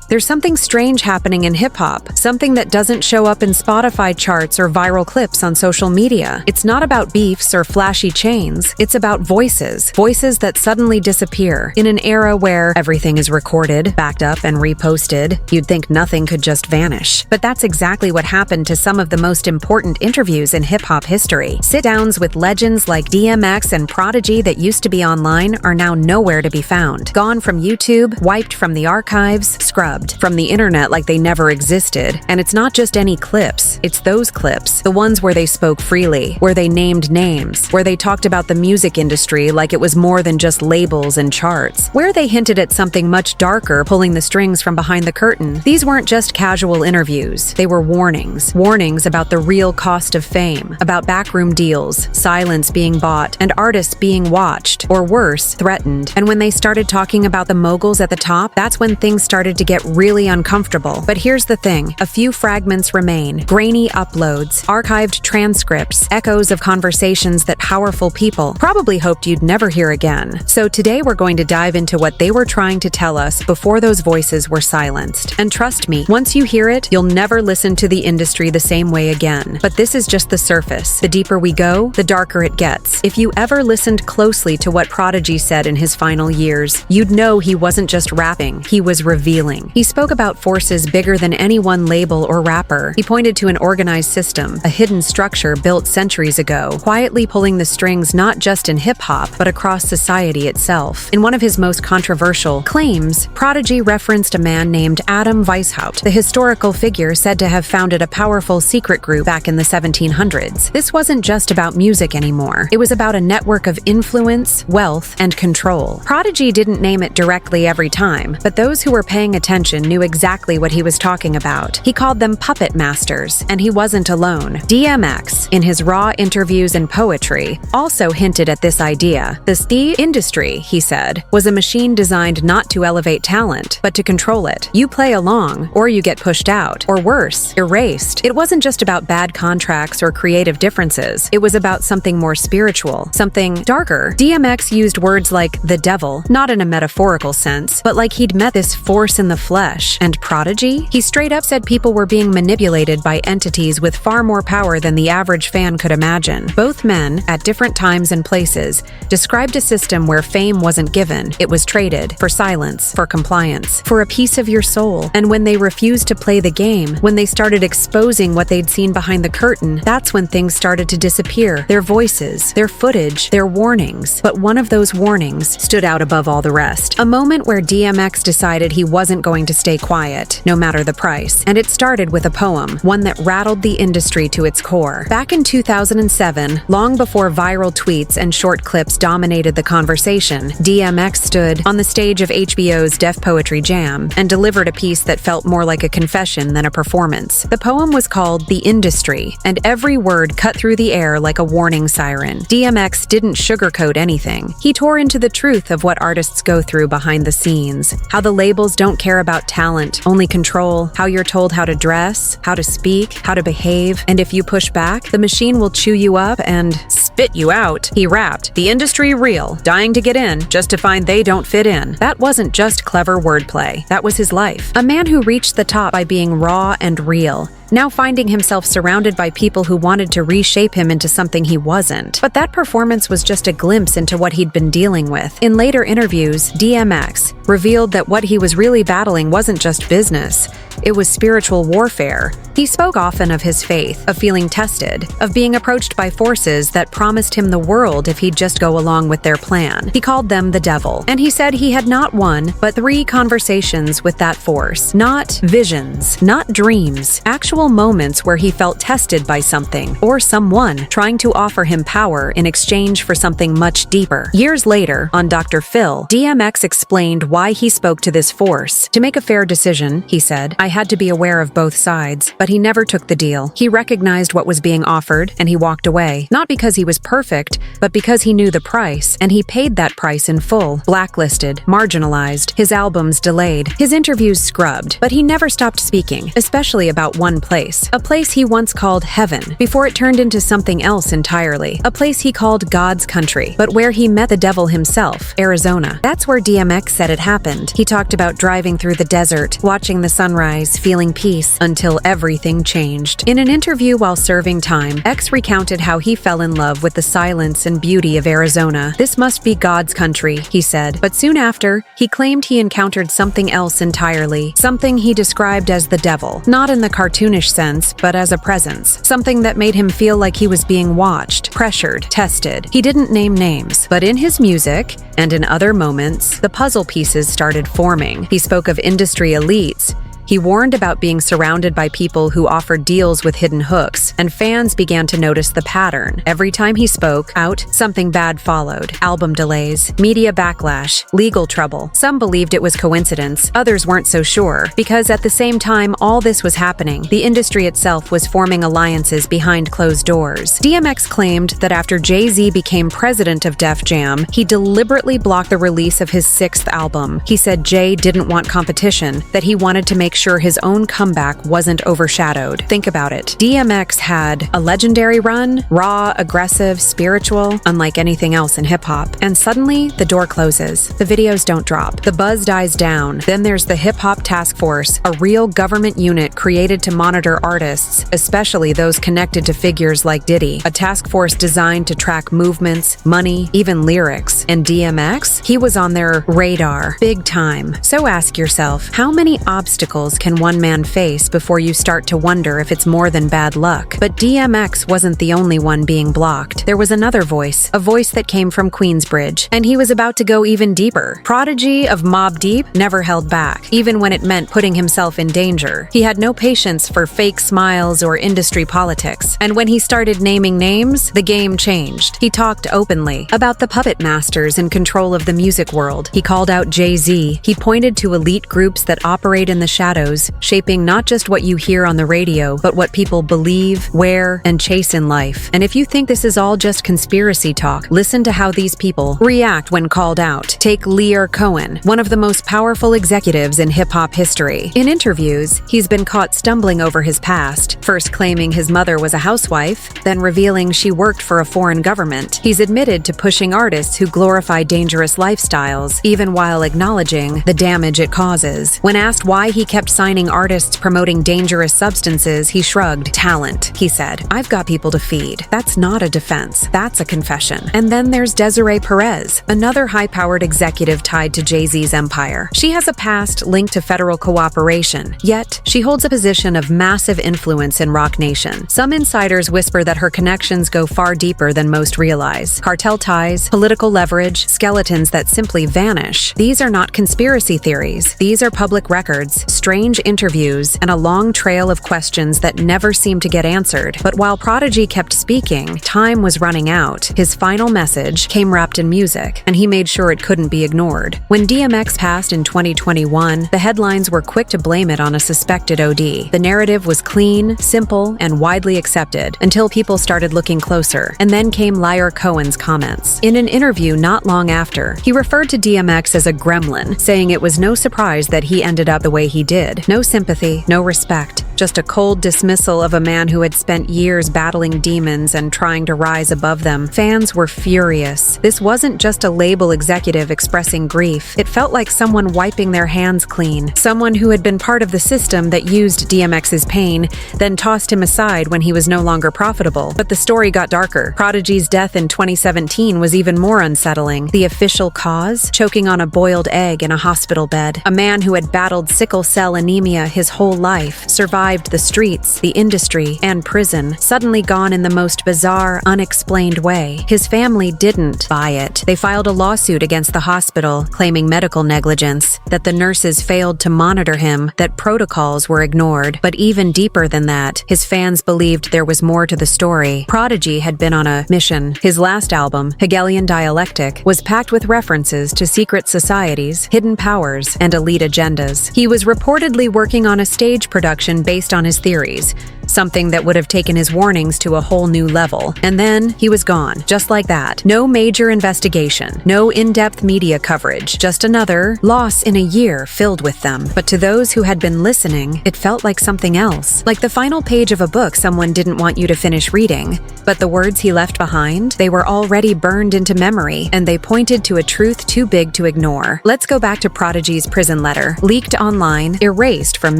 There's something strange happening in hip-hop, something that doesn't show up in Spotify charts or viral clips on social media. It's not about beefs or flashy chains. It's about voices that suddenly disappear. In an era where everything is recorded, backed up, and reposted, you'd think nothing could just vanish. But that's exactly what happened to some of the most important interviews in hip-hop history. Sit-downs with legends like DMX and Prodigy that used to be online are now nowhere to be found. Gone from YouTube, wiped from the archives, scrubbed from the internet like they never existed. And it's not just any clips, it's those clips. The ones where they spoke freely, where they named names, where they talked about the music industry like it was more than just labels and charts, where they hinted at something much darker, pulling the strings from behind the curtain. These weren't just casual interviews, they were warnings. Warnings about the real cost of fame, about backroom deals, silence being bought, and artists being watched, or worse, threatened. And when they started talking about the moguls at the top, that's when things started to get really uncomfortable. But here's the thing, a few fragments remain, grainy uploads, archived transcripts, echoes of conversations that powerful people probably hoped you'd never hear again. So today we're going to dive into what they were trying to tell us before those voices were silenced. And trust me, once you hear it, you'll never listen to the industry the same way again. But this is just the surface. The deeper we go, the darker it gets. If you ever listened closely to what Prodigy said in his final years, you'd know he wasn't just rapping, he was revealing. He spoke about forces bigger than any one label or rapper. He pointed to an organized system, a hidden structure built centuries ago, quietly pulling the strings not just in hip-hop, but across society itself. In one of his most controversial claims, Prodigy referenced a man named Adam Weishaupt, the historical figure said to have founded a powerful secret group back in the 1700s. This wasn't just about music anymore. It was about a network of influence, wealth, and control. Prodigy didn't name it directly every time, but those who were paying attention knew exactly what he was talking about. He called them puppet masters, and he wasn't alone. DMX, in his raw interviews and poetry, also hinted at this idea. The industry, he said, was a machine designed not to elevate talent, but to control it. You play along, or you get pushed out, or worse, erased. It wasn't just about bad contracts or creative differences. It was about something more spiritual, something darker. DMX used words like the devil, not in a metaphorical sense, but like he'd met this force in the flesh. And Prodigy? He straight up said people were being manipulated by entities with far more power than the average fan could imagine. Both men, at different times and places, described a system where fame wasn't given, it was traded for silence, for compliance, for a piece of your soul. And when they refused to play the game, when they started exposing what they'd seen behind the curtain, that's when things started to disappear. Their voices, their footage, their warnings. But one of those warnings stood out above all the rest. A moment where DMX decided he wasn't going to stay quiet, no matter the price. And it started with a poem, one that rattled the industry to its core. Back in 2007, long before viral tweets and short clips dominated the conversation, DMX stood on the stage of HBO's Def Poetry Jam and delivered a piece that felt more like a confession than a performance. The poem was called The Industry, and every word cut through the air like a warning siren. DMX didn't sugarcoat anything. He tore into the truth of what artists go through behind the scenes, how the labels don't care about talent, only control, how you're told how to dress, how to speak, how to behave, and if you push back, the machine will chew you up and spit you out. He rapped, "The industry real, dying to get in, just to find they don't fit in." That wasn't just clever wordplay. That was his life. A man who reached the top by being raw and real, now finding himself surrounded by people who wanted to reshape him into something he wasn't. But that performance was just a glimpse into what he'd been dealing with. In later interviews, DMX revealed that what he was really battling wasn't just business. It was spiritual warfare. He spoke often of his faith, of feeling tested, of being approached by forces that promised him the world if he'd just go along with their plan. He called them the devil, and he said he had not one, but 3 conversations with that force. Not visions, not dreams, actual moments where he felt tested by something or someone trying to offer him power in exchange for something much deeper. Years later, on Dr. Phil, DMX explained why he spoke to this force. To make a fair decision, he said, I I had to be aware of both sides, but he never took the deal. He recognized what was being offered, and he walked away. Not because he was perfect, but because he knew the price, and he paid that price in full. Blacklisted, marginalized, his albums delayed, his interviews scrubbed. But he never stopped speaking, especially about one place. A place he once called heaven, before it turned into something else entirely. A place he called God's country, but where he met the devil himself, Arizona. That's where DMX said it happened. He talked about driving through the desert, watching the sunrise, feeling peace, until everything changed. In an interview while serving time, X recounted how he fell in love with the silence and beauty of Arizona. This must be God's country, he said. But soon after, he claimed he encountered something else entirely, something he described as the devil. Not in the cartoonish sense, but as a presence. Something that made him feel like he was being watched, pressured, tested. He didn't name names, but in his music, and in other moments, the puzzle pieces started forming. He spoke of industry elites. He warned about being surrounded by people who offered deals with hidden hooks, and fans began to notice the pattern. Every time he spoke out, something bad followed. Album delays, media backlash, legal trouble. Some believed it was coincidence, others weren't so sure, because at the same time all this was happening, the industry itself was forming alliances behind closed doors. DMX claimed that after Jay-Z became president of Def Jam, he deliberately blocked the release of his 6th album. He said Jay didn't want competition, that he wanted to make sure his own comeback wasn't overshadowed. Think about it. DMX had a legendary run, raw, aggressive, spiritual, unlike anything else in hip-hop. And suddenly, the door closes. The videos don't drop. The buzz dies down. Then there's the Hip Hop Task Force, a real government unit created to monitor artists, especially those connected to figures like Diddy. A task force designed to track movements, money, even lyrics. And DMX? He was on their radar. Big time. So ask yourself, how many obstacles can one man face before you start to wonder if it's more than bad luck? But DMX wasn't the only one being blocked. There was another voice, a voice that came from Queensbridge, and he was about to go even deeper. Prodigy of Mobb Deep never held back, even when it meant putting himself in danger. He had no patience for fake smiles or industry politics, and when he started naming names, the game changed. He talked openly about the puppet masters in control of the music world. He called out Jay-Z. He pointed to elite groups that operate in the shadows, shaping not just what you hear on the radio, but what people believe, wear, and chase in life. And if you think this is all just conspiracy talk, listen to how these people react when called out. Take Lear Cohen, one of the most powerful executives in hip-hop history. In interviews, he's been caught stumbling over his past, first claiming his mother was a housewife, then revealing she worked for a foreign government. He's admitted to pushing artists who glorify dangerous lifestyles, even while acknowledging the damage it causes. When asked why he kept signing artists promoting dangerous substances, he shrugged. Talent, he said. I've got people to feed. That's not a defense. That's a confession. And then there's Desiree Perez, another high-powered executive tied to Jay-Z's empire. She has a past linked to federal cooperation, yet she holds a position of massive influence in Rock Nation. Some insiders whisper that her connections go far deeper than most realize. Cartel ties, political leverage, skeletons that simply vanish. These are not conspiracy theories. These are public records, strange interviews, and a long trail of questions that never seem to get answered. But while Prodigy kept speaking, time was running out. His final message came wrapped in music, and he made sure it couldn't be ignored. When DMX passed in 2021, the headlines were quick to blame it on a suspected OD. The narrative was clean, simple, and widely accepted, until people started looking closer. And then came Lear Cohen's comments. In an interview not long after, he referred to DMX as a gremlin, saying it was no surprise that he ended up the way he did. No sympathy, no respect, just a cold dismissal of a man who had spent years battling demons and trying to rise above them. Fans were furious. This wasn't just a label executive expressing grief. It felt like someone wiping their hands clean. Someone who had been part of the system that used DMX's pain, then tossed him aside when he was no longer profitable. But the story got darker. Prodigy's death in 2017 was even more unsettling. The official cause? Choking on a boiled egg in a hospital bed. A man who had battled sickle cell anemia his whole life, survived the streets, the industry, and prison, suddenly gone in the most bizarre, unexplained way. His family didn't buy it. They filed a lawsuit against the hospital, claiming medical negligence, that the nurses failed to monitor him, that protocols were ignored. But even deeper than that, his fans believed there was more to the story. Prodigy had been on a mission. His last album, Hegelian Dialectic, was packed with references to secret societies, hidden powers, and elite agendas. He was reported reportedly working on a stage production based on his theories, something that would have taken his warnings to a whole new level. And then he was gone, just like that. No major investigation, no in-depth media coverage, just another loss in a year filled with them. But to those who had been listening, it felt like something else, like the final page of a book someone didn't want you to finish reading. But the words he left behind, they were already burned into memory, and they pointed to a truth too big to ignore. Let's go back to Prodigy's prison letter, leaked online, erased from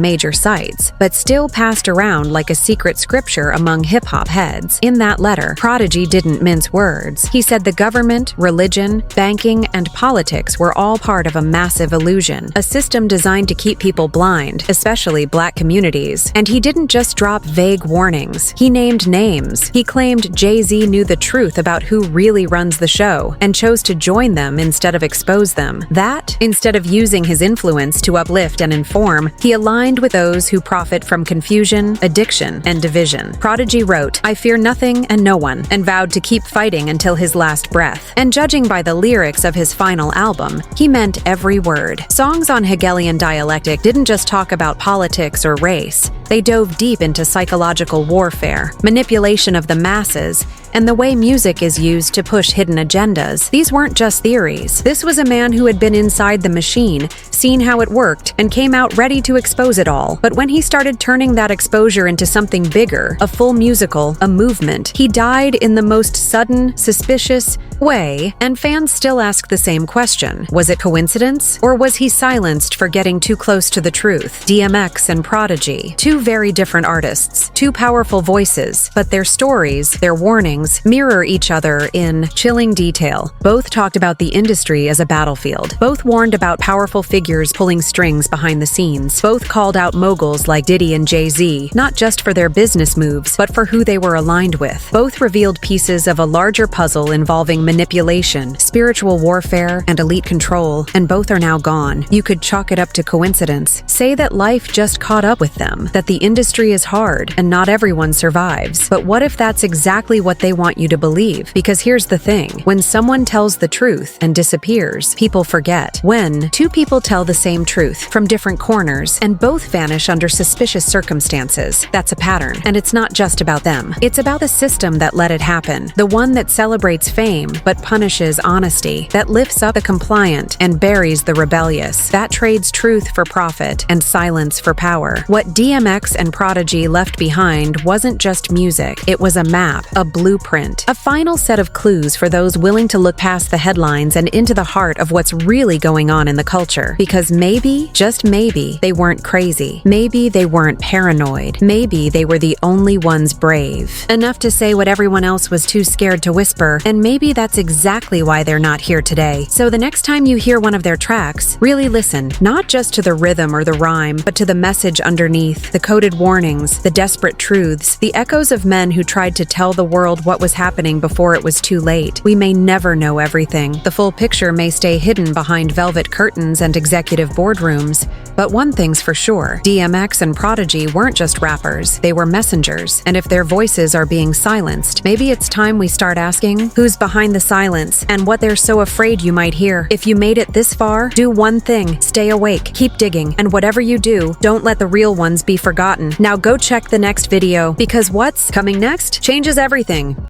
major sites, but still passed around like a secret scripture among hip-hop heads. In that letter, Prodigy didn't mince words. He said the government, religion, banking, and politics were all part of a massive illusion, a system designed to keep people blind, especially Black communities. And he didn't just drop vague warnings. He named names. He claimed Jay-Z knew the truth about who really runs the show and chose to join them instead of expose them. That, instead of using his influence to uplift and inform, he aligned with those who profit from confusion, addiction, and division. Prodigy wrote, "I fear nothing and no one," and vowed to keep fighting until his last breath. And judging by the lyrics of his final album, he meant every word. Songs on Hegelian dialectic didn't just talk about politics or race. They dove deep into psychological warfare, manipulation of the masses, and the way music is used to push hidden agendas. These weren't just theories. This was a man who had been inside the machine, seen how it worked, and came out ready to expose it all. But when he started turning that exposure into something bigger, a full musical, a movement, he died in the most sudden, suspicious way, and fans still ask the same question. Was it coincidence? Or was he silenced for getting too close to the truth? DMX and Prodigy, two very different artists, two powerful voices, but their stories, their warnings, mirror each other in chilling detail. Both talked about the industry as a battlefield. Both warned about powerful figures pulling strings behind the scenes. Both called out moguls like Diddy and Jay-Z, not just for their business moves, but for who they were aligned with. Both revealed pieces of a larger puzzle involving manipulation, spiritual warfare, and elite control, and both are now gone. You could chalk it up to coincidence. Say that life just caught up with them, that the industry is hard, and not everyone survives. But what if that's exactly what they want you to believe? Because here's the thing. When someone tells the truth and disappears, people forget. When two people tell the same truth from different corners and both vanish under suspicious circumstances, that's a pattern. And it's not just about them. It's about the system that let it happen. The one that celebrates fame but punishes honesty, that lifts up the compliant and buries the rebellious, that trades truth for profit and silence for power. What DMX and Prodigy left behind wasn't just music. It was a map, a blueprint, a final set of clues for those willing to look past the headlines and into the heart of what's really going on in the culture. Because maybe, just maybe, they weren't crazy. Maybe they weren't paranoid. Maybe they were the only ones brave. Enough to say what everyone else was too scared to whisper, and maybe that's exactly why they're not here today. So the next time you hear one of their tracks, really listen, not just to the rhythm or the rhyme, but to the message underneath, the coded warnings, the desperate truths, the echoes of men who tried to tell the world what was happening before it was too late. We may never know everything. The full picture may stay hidden behind velvet curtains and executive boardrooms. But one thing's for sure, DMX and Prodigy weren't just rappers, they were messengers. And if their voices are being silenced, maybe it's time we start asking who's behind the silence and what they're so afraid you might hear. If you made it this far, do one thing, stay awake, keep digging, and whatever you do, don't let the real ones be forgotten. Now go check the next video, because what's coming next changes everything.